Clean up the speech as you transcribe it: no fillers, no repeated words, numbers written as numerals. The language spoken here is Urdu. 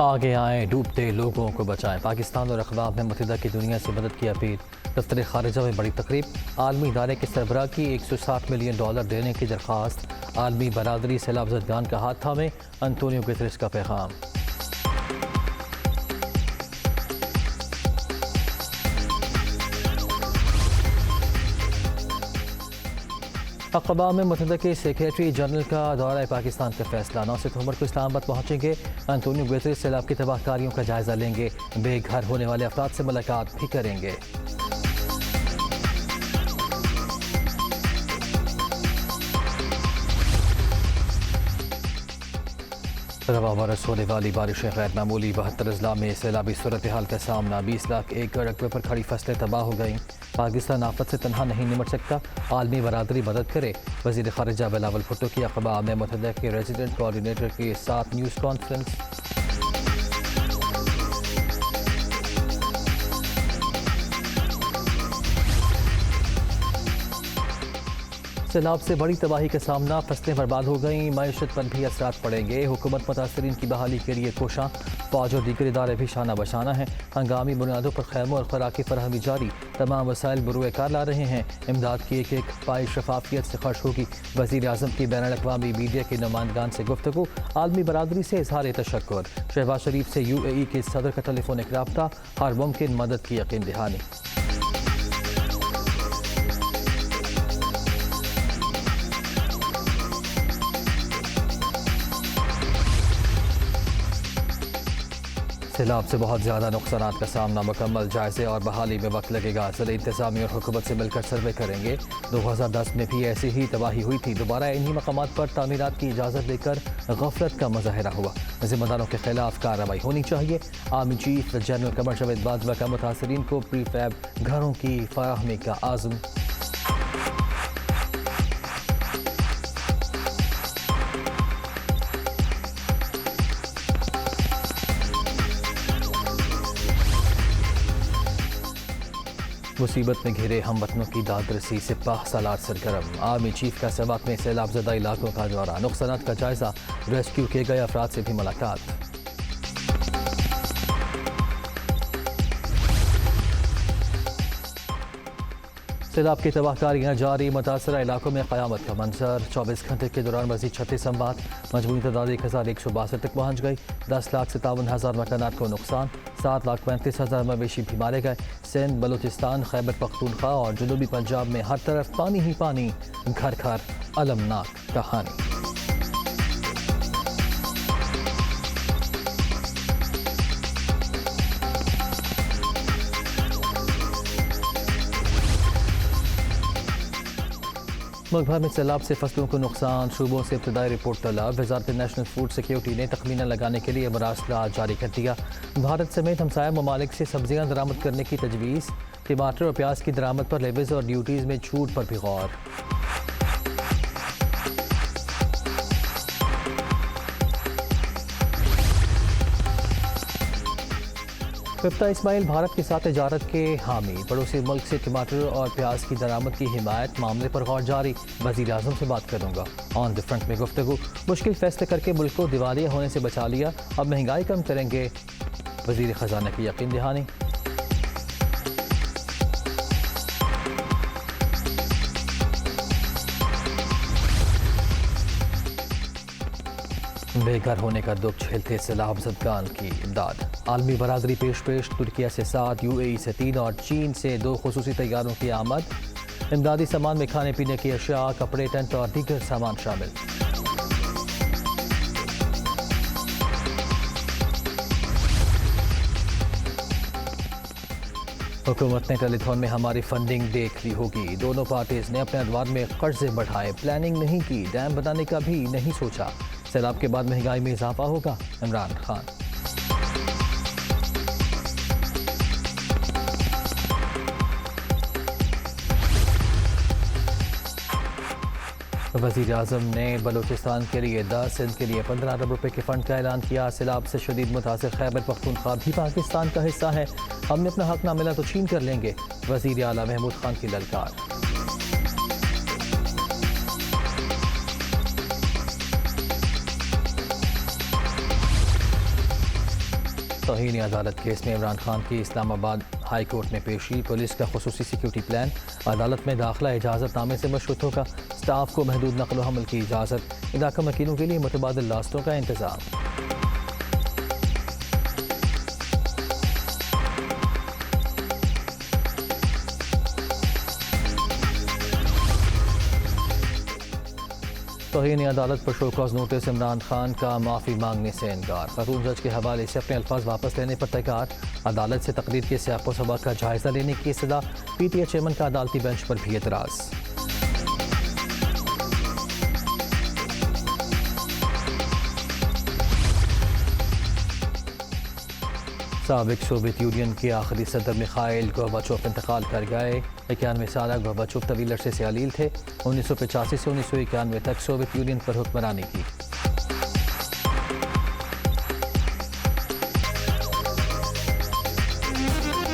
آگے آئیں، ڈوبتے لوگوں کو بچائیں۔ پاکستان اور اقوام متحدہ کی دنیا سے مدد کی اپیل۔ دفتر خارجہ میں بڑی تقریب، عالمی ادارے کے سربراہ کی $160 ملین دینے کی درخواست۔ عالمی برادری سیلاب زدگان کا ہاتھ تھامے، انتونیو گتریس کا پیغام۔ اقوام متحدہ کے سیکریٹری جنرل کا دورہ پاکستان کا فیصلہ۔ 9 ستمبر کو اسلام آباد پہنچیں گے۔ انتونیو گتریس سیلاب کی تباہ کاریوں کا جائزہ لیں گے، بے گھر ہونے والے افراد سے ملاقات بھی کریں گے۔ رواں برس ہونے والی بارشیں غیر معمولی، 72 اضلاع میں سیلابی صورتحال کا سامنا، 20 لاکھ ایکڑ رقبے پر کھڑی فصلیں تباہ ہو گئیں۔ پاکستان آفت سے تنہا نہیں نمٹ سکتا، عالمی برادری مدد کرے۔ وزیر خارجہ بلاول بھٹو کی اقوام متحدہ کے ریزیڈنٹ کوآرڈینیٹر کے ساتھ نیوز کانفرنس۔ سیلاب سے بڑی تباہی کا سامنا، فصلیں برباد ہو گئیں، معیشت پر بھی اثرات پڑیں گے۔ حکومت متاثرین کی بحالی کے لیے کوشاں، فوج اور دیگر ادارے بھی شانہ بشانہ ہیں۔ ہنگامی بنیادوں پر خیموں اور خوراک کی فراہمی جاری، تمام وسائل بروئے کار لا رہے ہیں۔ امداد کی ایک ایک پائی شفافیت سے خرچ ہوگی۔ وزیر اعظم کی بین الاقوامی میڈیا کے نمائندگان سے گفتگو، عالمی برادری سے اظہار تشکر۔ شہباز شریف سے UAE کے صدر کا ٹیلی فونک رابطہ، ہر ممکن مدد کی یقین دہانی۔ سیلاب سے بہت زیادہ نقصانات کا سامنا، مکمل جائزے اور بحالی میں وقت لگے گا۔ ضلع انتظامیہ اور حکومت سے مل کر سروے کریں گے۔ 2010 میں بھی ایسی ہی تباہی ہوئی تھی، دوبارہ انہی مقامات پر تعمیرات کی اجازت لے کر غفلت کا مظاہرہ ہوا۔ ذمہ داروں کے خلاف کارروائی ہونی چاہیے۔ Army chief general Qamar Javed Bajwa کا متاثرین کو پری فیب گھروں کی فراہمی کا عزم۔ مصیبت میں گھرے ہم وطنوں کی داد رسی، سپاہ سالار سرگرم۔ آرمی چیف کا سباق میں سیلاب زدہ علاقوں کا دورہ، نقصانات کا جائزہ، ریسکیو کیے گئے افراد سے بھی ملاقات۔ سیلاب کی تباہ کاریاں جاری، متاثرہ علاقوں میں قیامت کا منظر۔ 24 گھنٹے کے دوران مزید 36 اموات، مجموعی تعداد 1162 تک پہنچ گئی۔ 10,57,000 مکانات کو نقصان، 7,35,000 مویشی بھی مارے گئے۔ سندھ، بلوچستان، خیبر پختونخوا اور جنوبی پنجاب میں ہر طرف پانی ہی پانی، گھر گھر المناک کہانی۔ ملک بھر میں سیلاب سے فصلوں کو نقصان، صوبوں سے ابتدائی رپورٹ طلب۔ وزارت نیشنل فوڈ سیکیورٹی نے تخمینہ لگانے کے لیے مراسلات جاری کر دیا۔ بھارت سمیت ہمسایہ ممالک سے سبزیاں درآمد کرنے کی تجویز، ٹماٹر اور پیاز کی درآمد پر لیویز اور ڈیوٹیز میں چھوٹ پر بھی غور۔ مفتاح اسماعیل بھارت کے ساتھ تجارت کے حامی، پڑوسی ملک سے ٹماٹر اور پیاز کی درآمد کی حمایت، معاملے پر غور جاری۔ وزیر اعظم سے بات کروں گا، آن دی فرنٹ میں گفتگو۔ مشکل فیصلے کر کے ملک کو دیوالیہ ہونے سے بچا لیا، اب مہنگائی کم کریں گے، وزیر خزانہ کی یقین دہانی۔ بے گھر ہونے کا دکھ جھیلتے سیلاب زدگان کی امداد، عالمی برادری پیش، ترکیہ سے 7، UAE سے 3 اور چین سے 2 خصوصی طیاروں کی آمد۔ امدادی سامان میں کھانے پینے کی اشیاء، کپڑے، ٹینٹ اور دیگر سامان شامل۔ حکومت نے ٹیلی تھون میں ہماری فنڈنگ دیکھ لی ہوگی، دونوں پارٹیز نے اپنے ادوار میں قرضے بڑھائے، پلاننگ نہیں کی، ڈیم بنانے کا بھی نہیں سوچا۔ سیلاب کے بعد مہنگائی میں اضافہ ہوگا، عمران خان۔ وزیر اعظم نے بلوچستان کے لیے 10، سندھ کے لیے 15 ارب روپے کے فنڈ کا اعلان کیا۔ سیلاب سے شدید متاثر خیبر پختونخوا بھی پاکستان کا حصہ ہے، ہم نے اپنا حق نہ ملا تو چھین کر لیں گے، وزیر اعلیٰ محمود خان کی للکار۔ توہین عدالت کیس میں عمران خان کی اسلام آباد ہائی کورٹ میں پیشی، پولیس کا خصوصی سیکیورٹی پلان، عدالت میں داخلہ اجازت نامے سے مشروط ہوگا، سٹاف کو محدود نقل و حمل کی اجازت، علاقہ مکینوں کے لیے متبادل راستوں کا انتظام۔ توہین عدالت پر show cause notice, Imran Khan کا معافی مانگنے سے انکار، خاتون جج کے حوالے سے اپنے الفاظ واپس لینے پر تیار، عدالت سے تقریر کے سیاق و سباق کا جائزہ لینے کی استدعا، پی ٹی آئی چیئرمین کا عدالتی بینچ پر بھی اعتراض۔ سابق سوویت یونین کے آخری صدر میخائیل گورباچوف انتقال کر گئے۔ 91 سالہ گورباچوف طویل عرصے سے علیل تھے، 1985 سے 1991 تک سوویت یونین پر حکمرانی کی۔